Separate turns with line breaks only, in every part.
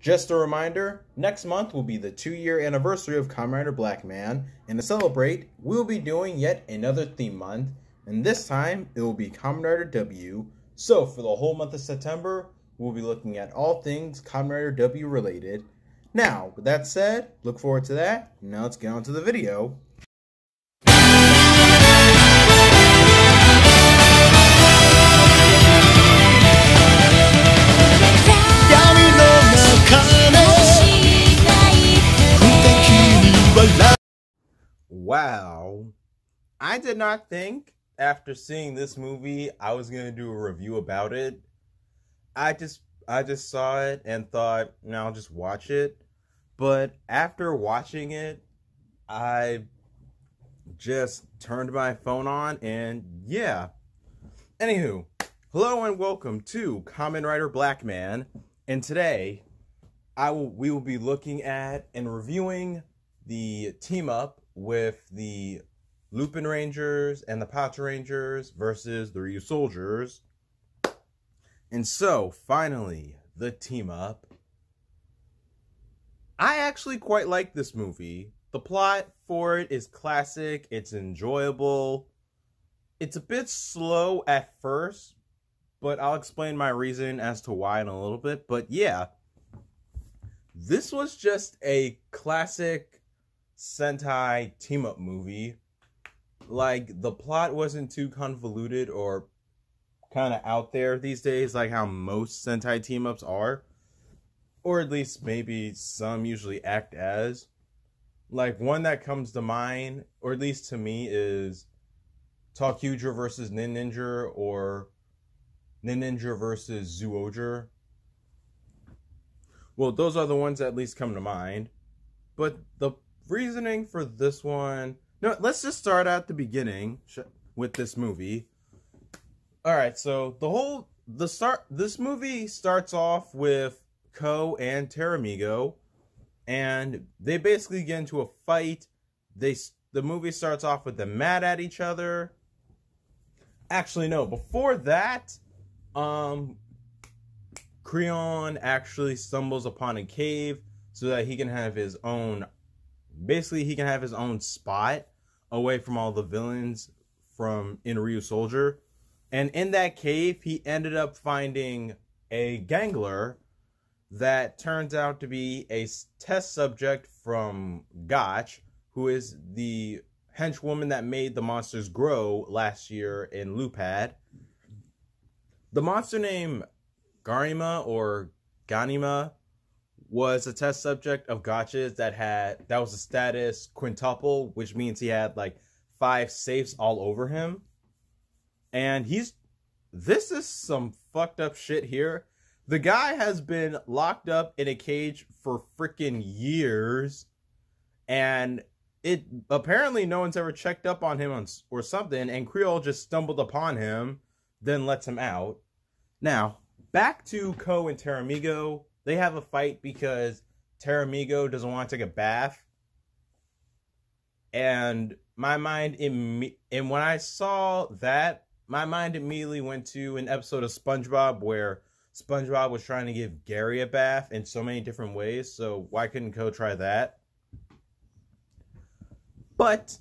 Just a reminder, next month will be the 2-year anniversary of Kamenrider Blackman, and to celebrate, we'll be doing yet another theme month, and this time it will be Kamenrider W. So for the whole month of September, we'll be looking at all things Kamenrider W related. Now, with that said, look forward to that. Now let's get on to the video. Wow. I did not think after seeing this movie I was going to do a review about it. I just saw it and thought, no, I'll just watch it. But after watching it, I just turned my phone on and yeah. Anywho, hello and welcome to Kamenrider Blackman. And today, we will be looking at and reviewing the team up with the Lupinrangers and the Patorangers versus the Ryusoulgers. And so, finally, the team up. I actually quite like this movie. The plot for it is classic, it's enjoyable. It's a bit slow at first, but I'll explain my reason as to why in a little bit. But yeah, this was just a classic Sentai team-up movie. Like, the plot wasn't too convoluted or kind of out there these days, like how most Sentai team-ups are. Or at least maybe some usually act as. Like, one that comes to mind, or at least to me, is Kyuger versus Ninja, or Ninja versus Ryusoulger. Well, those are the ones that at least come to mind. But the reasoning for this one... No, let's just start at the beginning with this movie. Alright, so this movie starts off with Ko and Teramigo, and they basically get into a fight. The movie starts off with them mad at each other. Actually, no, before that, Kreon actually stumbles upon a cave so that he can have his own, basically he can have his own spot away from all the villains in Ryusoulger. And in that cave, he ended up finding a gangler that turns out to be a test subject from Gotch, who is the henchwoman that made the monsters grow last year in Lupad. The monster named Garima or Ganima was a test subject of Gotch's that was a status quintuple, which means he had like 5 safes all over him. And this is some fucked up shit here. The guy has been locked up in a cage for freaking years, and apparently no one's ever checked up on him or something, and Creole just stumbled upon him, then lets him out. Now, back to Ko and Teramigo. They have a fight because Teramigo doesn't want to take a bath. And my mind, and when I saw that, my mind immediately went to an episode of SpongeBob where SpongeBob was trying to give Gary a bath in so many different ways, so why couldn't Ko try that? But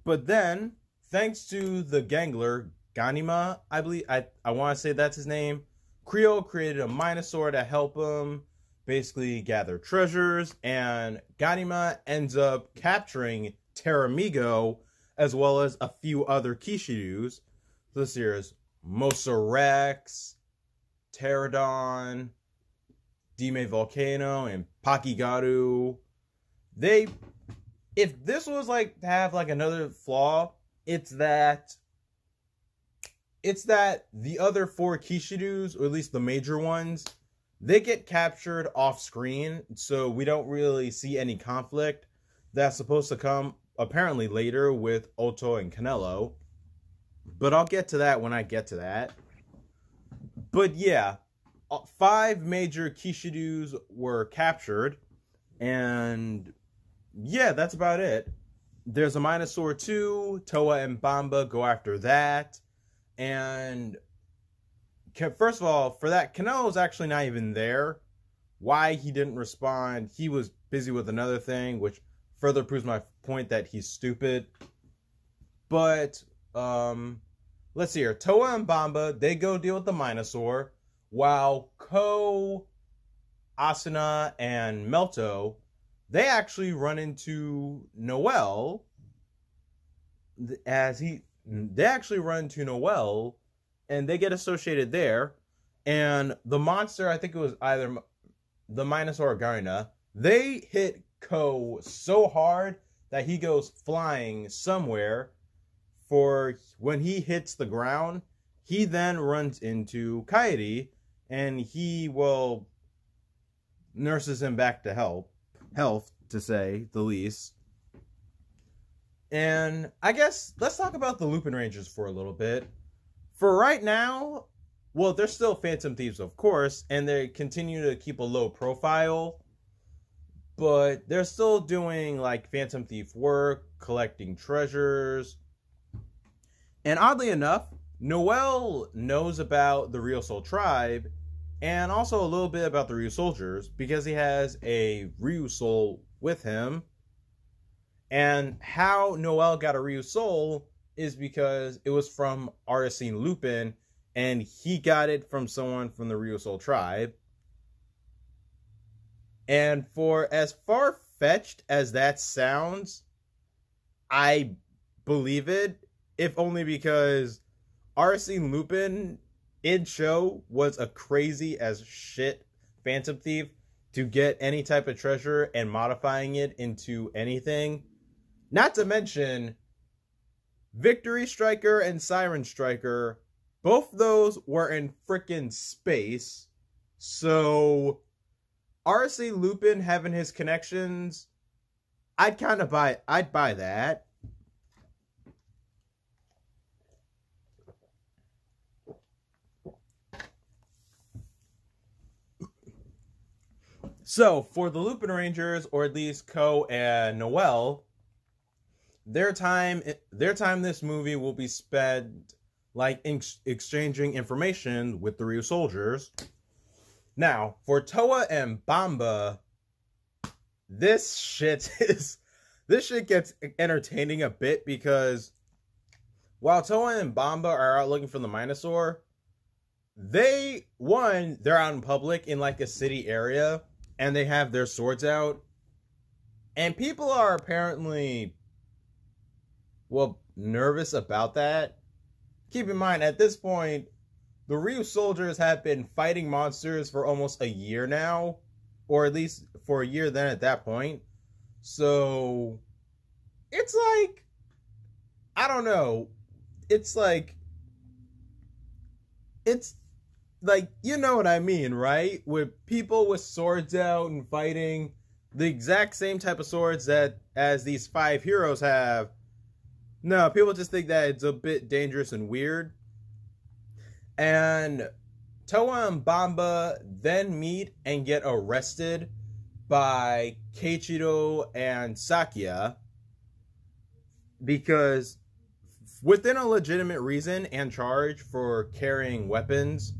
then, thanks to the gangler, Ganima, I believe, I want to say that's his name, Creole created a Minosaur to help him basically gather treasures, and Ganima ends up capturing Teramigo, as well as a few other Kishiryus. This here is Mosarex, Pterodon, Dime Volcano, and Pakigaru. If this was like to have like another flaw, it's that the other 4 Kishiryus, or at least the major ones, they get captured off screen, so we don't really see any conflict that's supposed to come apparently later with Otto and Canelo. But I'll get to that when I get to that. But yeah, 5 major Kishiryus were captured, and yeah, that's about it. There's a Minosaur 2, Toa and Bamba go after that, and first of all, for that, Canelo's actually not even there. why he didn't respond. He was busy with another thing, which further proves my point that he's stupid. But, let's see here. Toa and Bamba, they go deal with the Minosaur, while Ko, Asuna, and Melto, they actually run into Noel, they actually run into Noel, and they get associated there. And the monster, I think it was either the Minosaur or Garina, they hit Ko so hard that he goes flying somewhere. For when he hits the ground, he then runs into Kairi, and he nurses him back to health, to say the least. And I guess let's talk about the Lupinrangers for a little bit. For right now, well, they're still Phantom Thieves, of course, and they continue to keep a low profile, but they're still doing like Phantom Thief work, collecting treasures. And oddly enough, Noel knows about the Ryusoul tribe and also a little bit about the Ryusoulgers because he has a Ryusoul with him. And how Noel got a Ryusoul is because it was from Arsene Lupin, and he got it from someone from the Ryusoul tribe. And for as far-fetched as that sounds, I believe it, if only because Arsene Lupin in show was a crazy as shit Phantom Thief to get any type of treasure and modifying it into anything. Not to mention, Victory Striker and Siren Striker, both those were in frickin' space. So, Arsene Lupin having his connections, I'd buy that. So, for the Lupinrangers, or at least Ko and Noel, their time this movie will be spent like exchanging information with the Ryusoulgers. Now, for Toa and Bamba, this shit gets entertaining a bit because while Toa and Bamba are out looking for the Minosaur, they're out in public in like a city area, and they have their swords out, and people are apparently, nervous about that. Keep in mind, at this point, the Ryusoulgers have been fighting monsters for almost a year now, or at least for a year then at that point. So, it's like, I don't know, it's like, you know what I mean, right? With people with swords out and fighting the exact same type of swords as these 5 heroes have. No, people just think that it's a bit dangerous and weird. And Toa and Bamba then meet and get arrested by Keiichiro and Sakia because within a legitimate reason and charge for carrying weapons.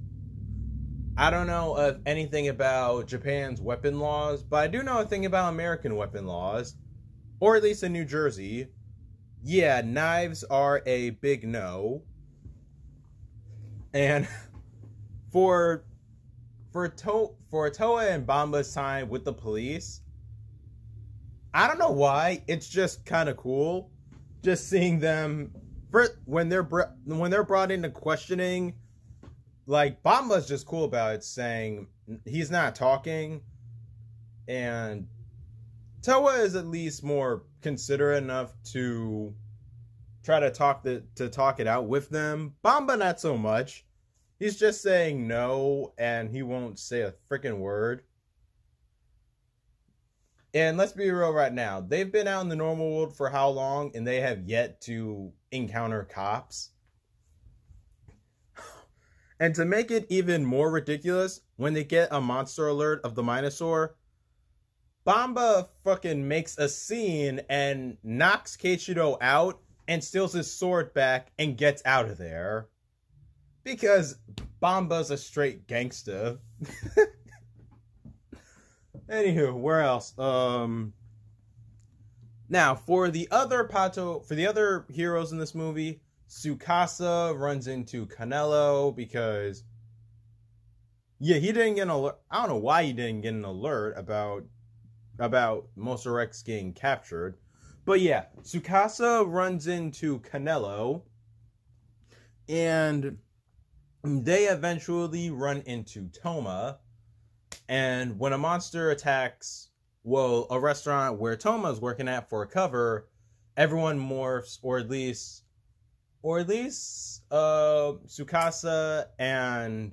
I don't know of anything about Japan's weapon laws, but I do know a thing about American weapon laws, or at least in New Jersey. Yeah, knives are a big no. And for Toa and Bamba's time with the police, I don't know why, it's just kind of cool just seeing them when they're brought into questioning. Like, Bamba's just cool about it, saying he's not talking, and Toa is at least more considerate enough to try to talk it out with them. Bamba not so much. He's just saying no, and he won't say a freaking word. And let's be real right now. They've been out in the normal world for how long, and they have yet to encounter cops. And to make it even more ridiculous, when they get a monster alert of the Minosaur, Bamba fucking makes a scene and knocks Keiichiro out and steals his sword back and gets out of there. Because Bamba's a straight gangster. Anywho, where else? Now for the other heroes in this movie, Tsukasa runs into Canelo because he didn't get an alert. I don't know why he didn't get an alert about Monster Rex getting captured. But yeah, Tsukasa runs into Canelo, and they eventually run into Toma. And when a monster attacks, a restaurant where Toma's working at for a cover, everyone morphs, or at least Tsukasa and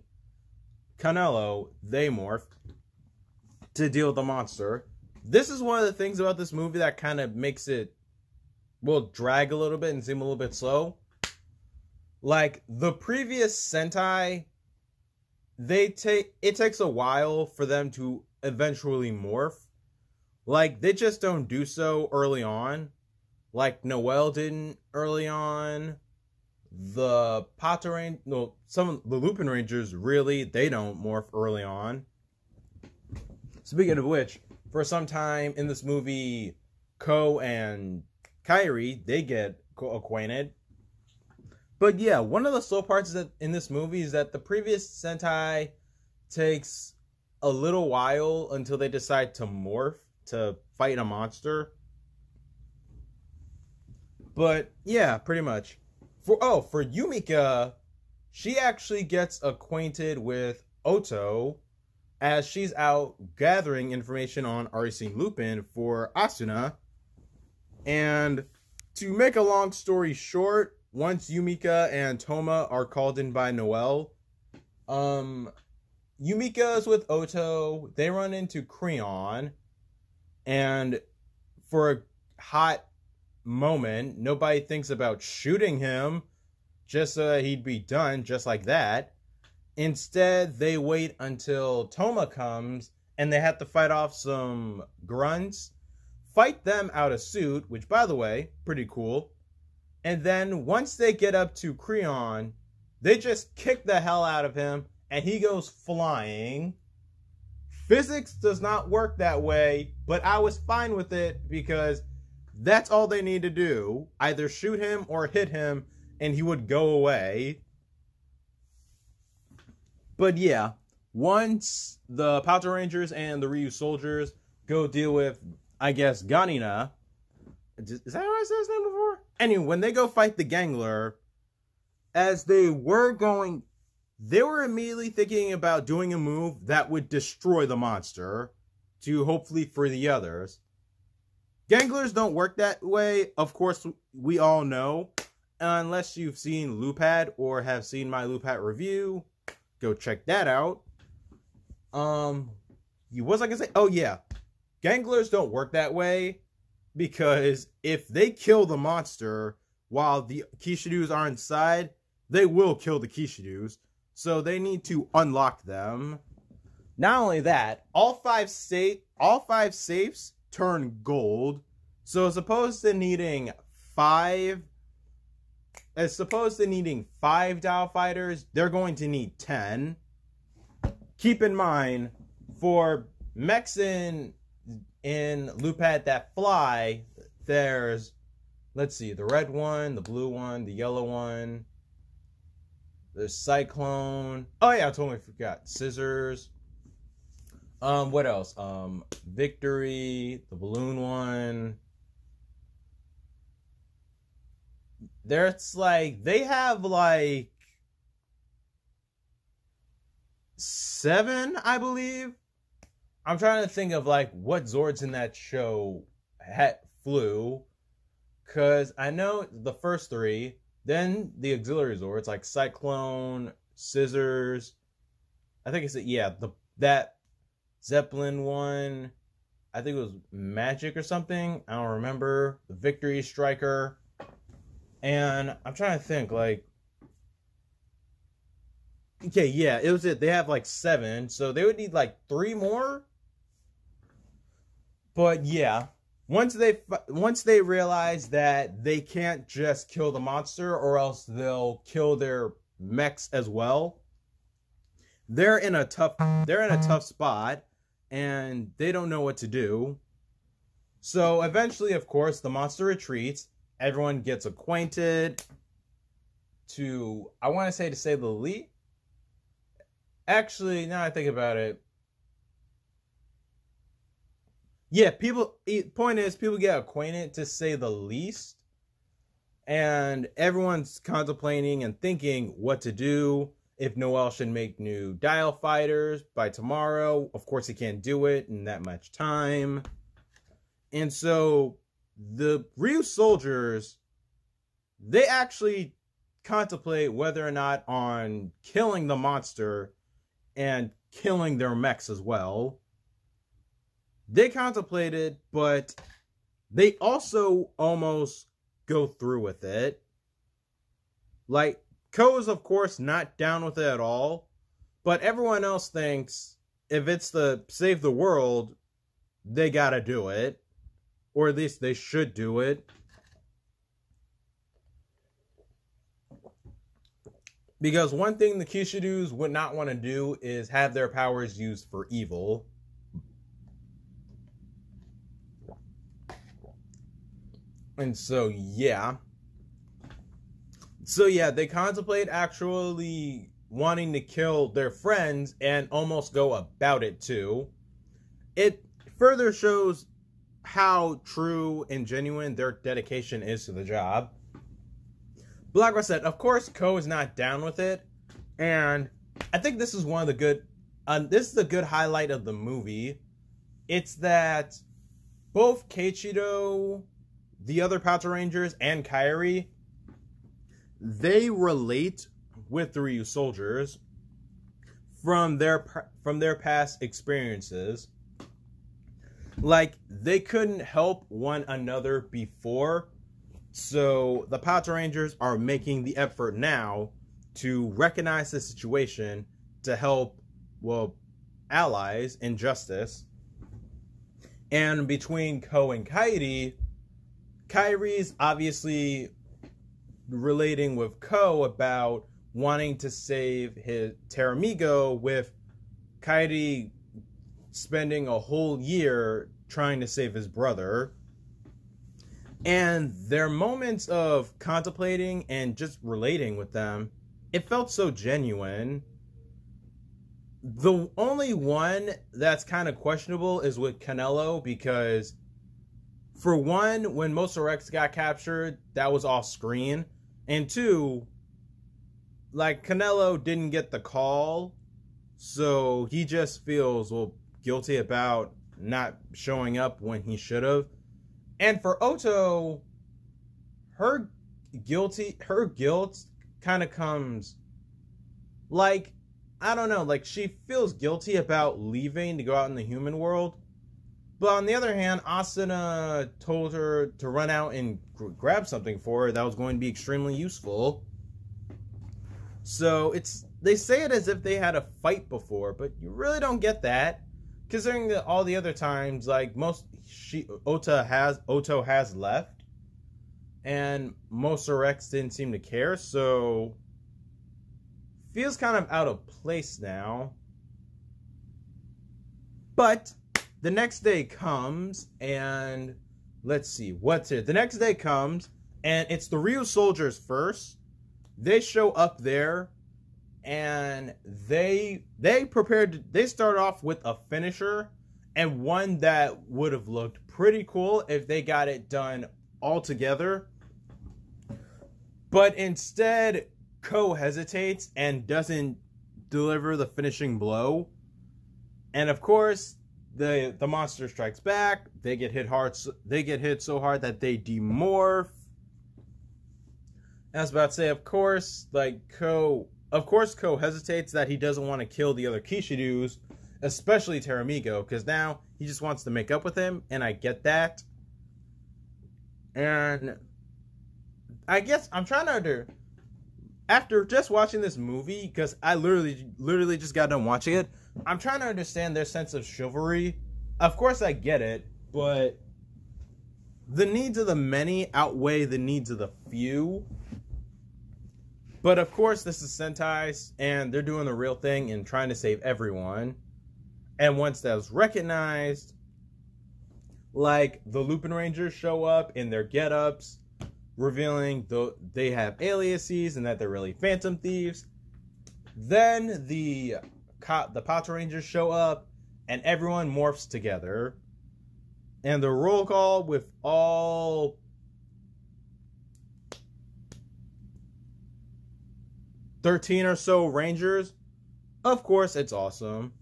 Canelo, they morph to deal with the monster. This is one of the things about this movie that kind of makes it, drag a little bit and seem a little bit slow. Like, the previous Sentai, it takes a while for them to eventually morph. Like, they just don't do so early on. Like, Noelle didn't early on. The Patoranger, some of the Lupinrangers, really, they don't morph early on. Speaking of which, for some time in this movie, Ko and Kairi, they get acquainted. But yeah, one of the slow parts in this movie is that the previous Sentai takes a little while until they decide to morph to fight a monster. But yeah, pretty much. For Yumika, she actually gets acquainted with Oto as she's out gathering information on Arsene Lupin for Asuna. And to make a long story short, once Yumika and Toma are called in by Noelle, Yumika's with Oto, they run into Creon, and for a hot moment, nobody thinks about shooting him just so that he'd be done just like that. Instead, they wait until Toma comes, and they have to fight off some grunts, fight them out of suit, which, by the way, pretty cool. And then once they get up to Creon, they just kick the hell out of him, and he goes flying. Physics does not work that way, but I was fine with it because that's all they need to do. Either shoot him or hit him, and he would go away. But yeah, once the Patorangers and the Ryusoulgers go deal with, I guess, Ganina. Is that how I said his name before? Anyway, when they go fight the Gangler, as they were immediately thinking about doing a move that would destroy the monster to hopefully free the others. Ganglers don't work that way, of course, we all know. Unless you've seen Lupad or have seen my Lupad review, go check that out. What was I gonna say? Oh yeah, Ganglers don't work that way because if they kill the monster while the Kishiryus are inside, they will kill the Kishiryus. So they need to unlock them. Not only that, all five safes turn gold. So as opposed to needing five Dial Fighters, they're going to need 10. Keep in mind, for mechs in Lupad that fly, there's, let's see, the red one, the blue one, the yellow one. There's Cyclone. Oh yeah, I totally forgot. Scissors. What else? Victory, the balloon one. There's they have 7, I believe. I'm trying to think of what Zords in that show flew. Cause I know the first 3. Then the auxiliary Zords like Cyclone, Scissors. I think that Zeppelin one. I think it was Magic or something. I don't remember. The Victory Striker. And I'm trying to think okay, yeah, it was it. They have 7, so they would need 3 more. But yeah, once they realize that they can't just kill the monster or else they'll kill their mechs as well, they're in a tough spot and they don't know what to do. So eventually, of course, the monster retreats. Everyone gets acquainted to, I want to say the least. Actually, now I think about it. Yeah, point is, people get acquainted to say the least. And everyone's contemplating and thinking what to do. If Noel should make new dial fighters by tomorrow. Of course, he can't do it in that much time. And so the Ryusoulgers, they actually contemplate whether or not on killing the monster and killing their mechs as well. They contemplated, but they also almost go through with it. Like, Ko is of course not down with it at all, but everyone else thinks if it's to save the world, they gotta do it. Or at least they should do it. Because one thing the Kishiryus would not want to do is have their powers used for evil. And so, yeah. So, yeah, they contemplate actually wanting to kill their friends and almost go about it, too. It further shows how true and genuine their dedication is to the job. Blackman said, of course, Ko is not down with it. And I think this is one of the good... this is a good highlight of the movie. It's that both Keiichiro, the other Patorangers, and Kairi, they relate with the Ryusoulgers from their past experiences. Like, they couldn't help one another before, so the Patorangers are making the effort now to recognize the situation to help, well, allies in justice. And between Ko and Kairi's obviously relating with Ko about wanting to save his Teramigo, with Kairi spending a whole year trying to save his brother. And their moments of contemplating and just relating with them, it felt so genuine. The only one that's kind of questionable is with Canelo, because for one, when Mosarex got captured, that was off screen. And two, like, Canelo didn't get the call, so he just feels, well, guilty about not showing up when he should have. And for Oto, her guilt kind of comes, like, I don't know, like, she feels guilty about leaving to go out in the human world. But on the other hand, Asuna told her to run out and grab something for her that was going to be extremely useful. So they say it as if they had a fight before, but you really don't get that, considering that all the other times, like, Oto has left, and Mosarex didn't seem to care, so feels kind of out of place now. But the next day comes, and let's see, what's it? The next day comes, and it's the Ryusoulgers first. They show up there, and they start off with a finisher, and one that would have looked pretty cool if they got it done all together. But instead, Ko hesitates and doesn't deliver the finishing blow. And of course, the monster strikes back. They get hit hard. They get hit so hard that they demorph. I was about to say, of course, Ko hesitates that he doesn't want to kill the other Kishiryus, especially Teramigo, because now he just wants to make up with him, and I get that. And I guess I'm trying to after just watching this movie, because I literally just got done watching it, I'm trying to understand their sense of chivalry. Of course I get it, but the needs of the many outweigh the needs of the few. But of course this is Sentai, and they're doing the real thing and trying to save everyone. And once that's recognized, like the Lupinrangers show up in their get-ups, revealing they have aliases and that they're really phantom thieves. Then the Patorangers show up and everyone morphs together. And the roll call with all 13 or so Rangers, of course, it's awesome.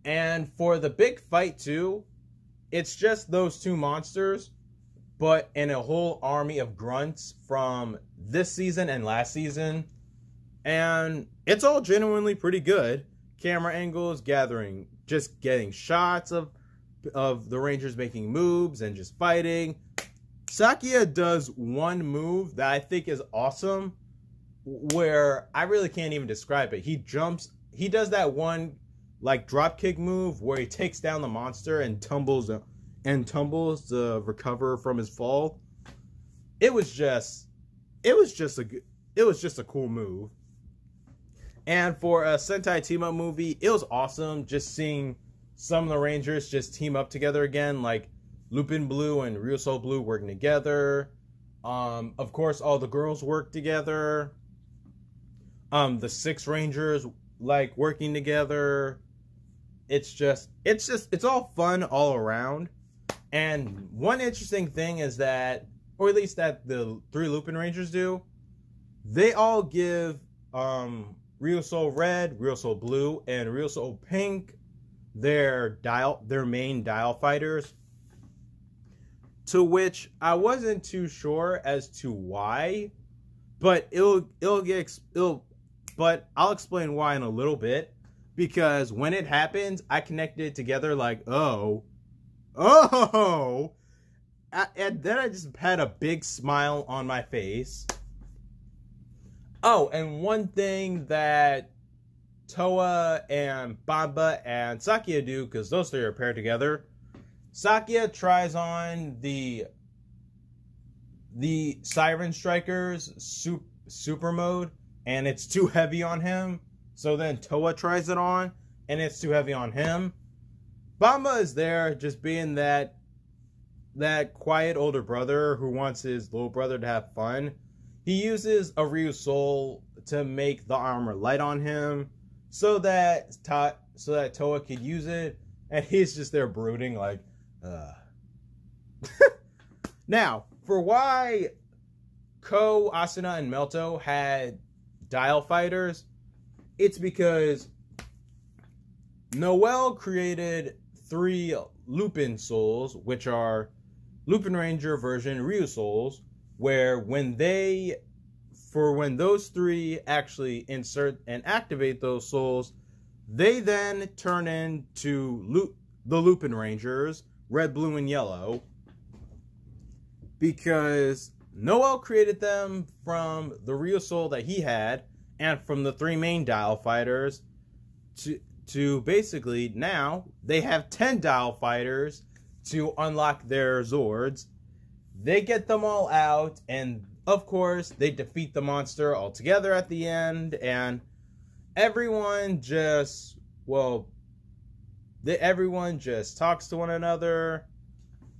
And for the big fight, too, it's just those two monsters, but in a whole army of grunts from this season and last season. And it's all genuinely pretty good. Camera angles, just getting shots of the Rangers making moves and just fighting. Sakia does one move that I think is awesome, where I really can't even describe it. He does that one like drop kick move where he takes down the monster and tumbles to recover from his fall. It was just a cool move. And for a Sentai team up movie, it was awesome just seeing some of the Rangers just team up together again, like Lupin Blue and Ryusoulger Blue working together. Of course, all the girls work together. The 6 Rangers like working together. It's all fun all around. And one interesting thing is that, or at least that the 3 Lupinrangers do, they all give Ryusoulger Red, Ryusoulger Blue, and Ryusoulger Pink their main dial fighters. To which I wasn't too sure as to why, but but I'll explain why in a little bit, because when it happens, I connected it together like, oh, and then I just had a big smile on my face. Oh, and one thing that Toa and Bamba and Sakia do, because those 3 are paired together, Sakia tries on the Siren Striker's super mode, and it's too heavy on him. So then Toa tries it on, and it's too heavy on him. Bamba is there just being that quiet older brother who wants his little brother to have fun. He uses a Ryusoul to make the armor light on him so that Toa could use it, and he's just there brooding like, Now, for why Ko, Asuna, and Melto had dial fighters, it's because Noel created 3 Lupin Souls, which are Lupinranger version Ryusouls, where when those 3 actually insert and activate those souls, they then turn into the Lupinrangers, red, blue, and yellow, because Noel created them from the Ryusoul that he had and from the 3 main dial fighters to basically now they have 10 dial fighters to unlock their Zords. They get them all out, and of course they defeat the monster all together at the end, and everyone just talks to one another.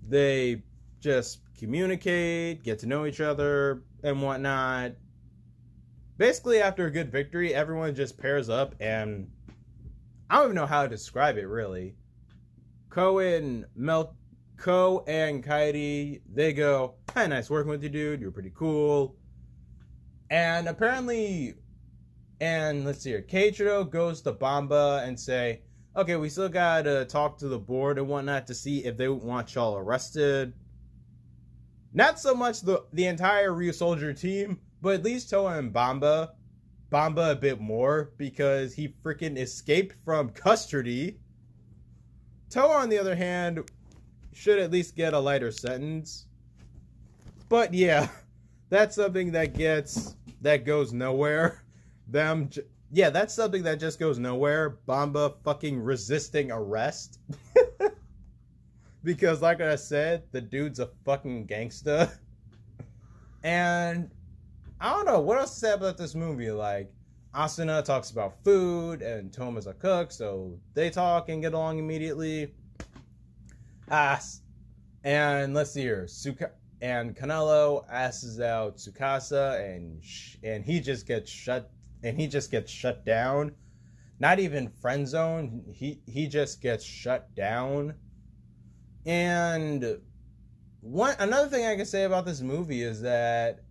They just communicate, get to know each other, and whatnot. Basically, after a good victory, everyone just pairs up, and I don't even know how to describe it, really. Ko and Kairi, they go, "Hi, nice working with you, dude. You're pretty cool." And apparently, let's see here, Keiichiro goes to Bamba and say, "Okay, we still gotta talk to the board and whatnot to see if they want y'all arrested." Not so much the entire Ryusoulger team, but at least Toa and Bamba a bit more, because he freaking escaped from custody. Toa, on the other hand, should at least get a lighter sentence. But yeah, that's something that goes nowhere. That's something that just goes nowhere. Bamba fucking resisting arrest. Because like I said, the dude's a fucking gangsta. And I don't know what else to say about this movie. Like, Asuna talks about food, and Toma's a cook, so they talk and get along immediately. And let's see here, and Canelo asks out Tsukasa, and he just gets shut down. Not even friend zone. He just gets shut down. And another thing I can say about this movie is that,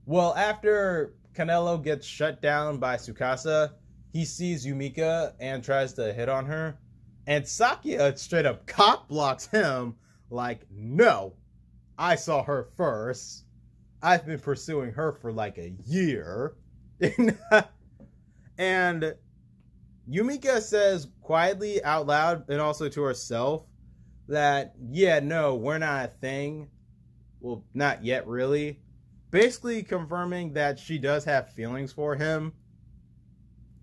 well, after Canelo gets shut down by Tsukasa, he sees Yumika and tries to hit on her, and Sakia straight up cop blocks him like, no, I saw her first. I've been pursuing her for like a year. And Yumika says quietly out loud and also to herself that, yeah, no, we're not a thing. Well, not yet, really. Basically confirming that she does have feelings for him.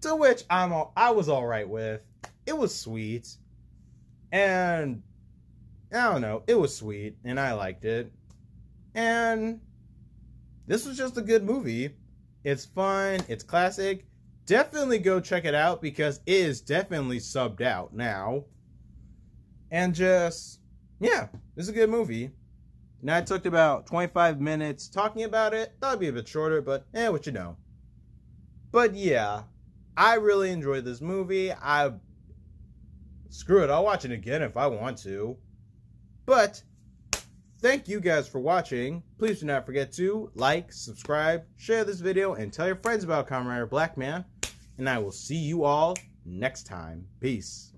To which I was alright with. It was sweet. And I don't know, it was sweet and I liked it. And this was just a good movie. It's fun, it's classic. Definitely go check it out because it is definitely subbed out now. And just, yeah, this is a good movie. Now I took about 25 minutes talking about it. Thought it'd be a bit shorter, but what you know. But yeah, I really enjoyed this movie. Screw it, I'll watch it again if I want to. But thank you guys for watching. Please do not forget to like, subscribe, share this video, and tell your friends about Kamenrider Blackman. And I will see you all next time. Peace.